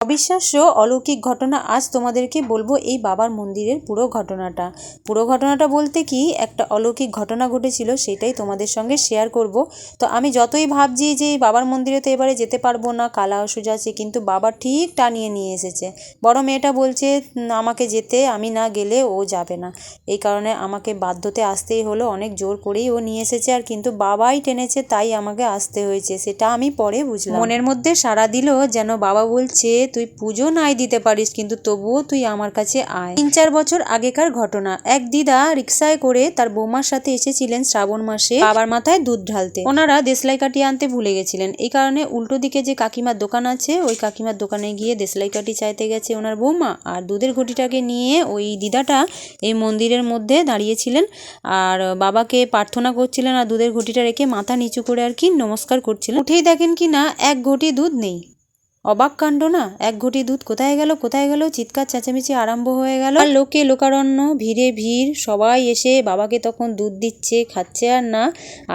অবিশ্বাস্য অলৌকিক ঘটনা আজ তোমাদেরকে বলবো এই বাবার মন্দিরের পুরো ঘটনাটা বলতে কি একটা অলৌকিক ঘটনা ঘটেছিল, সেটাই তোমাদের সঙ্গে শেয়ার করব। তো আমি যতই ভাবছি যে এই বাবার মন্দিরে তো এবারে যেতে পারবো না, কালা অসুখ আছে, কিন্তু বাবা ঠিক টানিয়ে নিয়ে এসেছে। বড় মেয়েটা বলছে আমাকে যেতে, আমি না গেলে ও যাবে না, এই কারণে আমাকে বাধ্যতে আসতেই হলো। অনেক জোর করেই ও নিয়ে এসেছে, আর কিন্তু বাবাই টেনেছে, তাই আমাকে আসতে হয়েছে। সেটা আমি পরে বুঝলাম। মনের মধ্যে সাড়া দিল যেন বাবা বলছে তুই পুজো নাই দিতে পারিস, কিন্তু তবুও তুই আমার কাছে আয়। 3-4 বছর আগেকার ঘটনা। এক দিদা রিক্সায় করে তার বৌমার সাথে এসেছিলেন শ্রাবণ মাসে বাবার মাথায় দুধ ঢালতে। ওনারা দেশলাই কাঠি আনতে ভুলে গেছিলেন, এই কারণে উল্টো দিকে যে কাকিমার দোকান আছে ওই কাকিমার দোকানে গিয়ে দেশলাই কাঠি চাইতে গেছে ওনার বৌমা, আর দুধের ঘটিটাকে নিয়ে ওই দিদাটা এই মন্দিরের মধ্যে দাঁড়িয়েছিলেন আর বাবাকে প্রার্থনা করছিলেন, আর দুধের ঘটিটা রেখে মাথা নিচু করে আর কি নমস্কার করছিলেন। উঠেই দেখেন কি না এক ঘটি দুধ নেই। অবাক কাণ্ড না, এক ঘটি দুধ কোথায় গেল, চিৎকার চেঁচামেচি আরম্ভ হয়ে গেল। আর লোকে লোকারণ্য, ভিড়ে ভিড়, সবাই এসে বাবাকে তখন দুধ দিচ্ছে, খাচ্ছে আর না,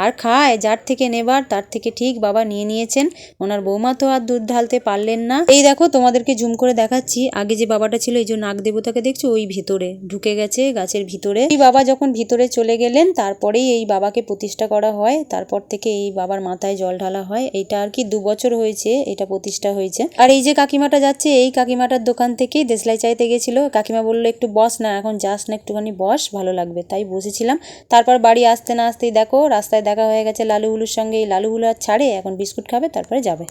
আর খায় যার থেকে নেবার তার থেকে ঠিক বাবা নিয়ে নিয়েছেন। ওনার বৌমা তো আর দুধ ঢালতে পারলেন না। এই দেখো তোমাদেরকে জুম করে দেখাচ্ছি, আগে যে বাবাটা ছিল এই যে নাগ দেবতাকে দেখছো ওই ভিতরে ঢুকে গেছে গাছের ভিতরে। এই বাবা যখন ভিতরে চলে গেলেন তারপরেই এই বাবাকে প্রতিষ্ঠা করা হয়, তারপর থেকে এই বাবার মাথায় জল ঢালা হয়। এইটা আর কি 2 বছর হয়েছে এটা প্রতিষ্ঠা হয়েছে। আর এই যে কাকিমাটা যাচ্ছে, এই কাকিমাটার দোকান থেকে দেশলাই চাইতে গেছিল। কাকিমা বললো একটু বস না, এখন যাস না, একটুখানি বস, ভালো লাগবে। তাই বসেছিলাম। তারপর বাড়ি আসতে না আসতেই দেখো রাস্তায় দেখা হয়ে গেছে লালু হুলুর সঙ্গে। এই লালু হুলু আর ছাড়ে, এখন বিস্কুট খাবে তারপরে যাবে।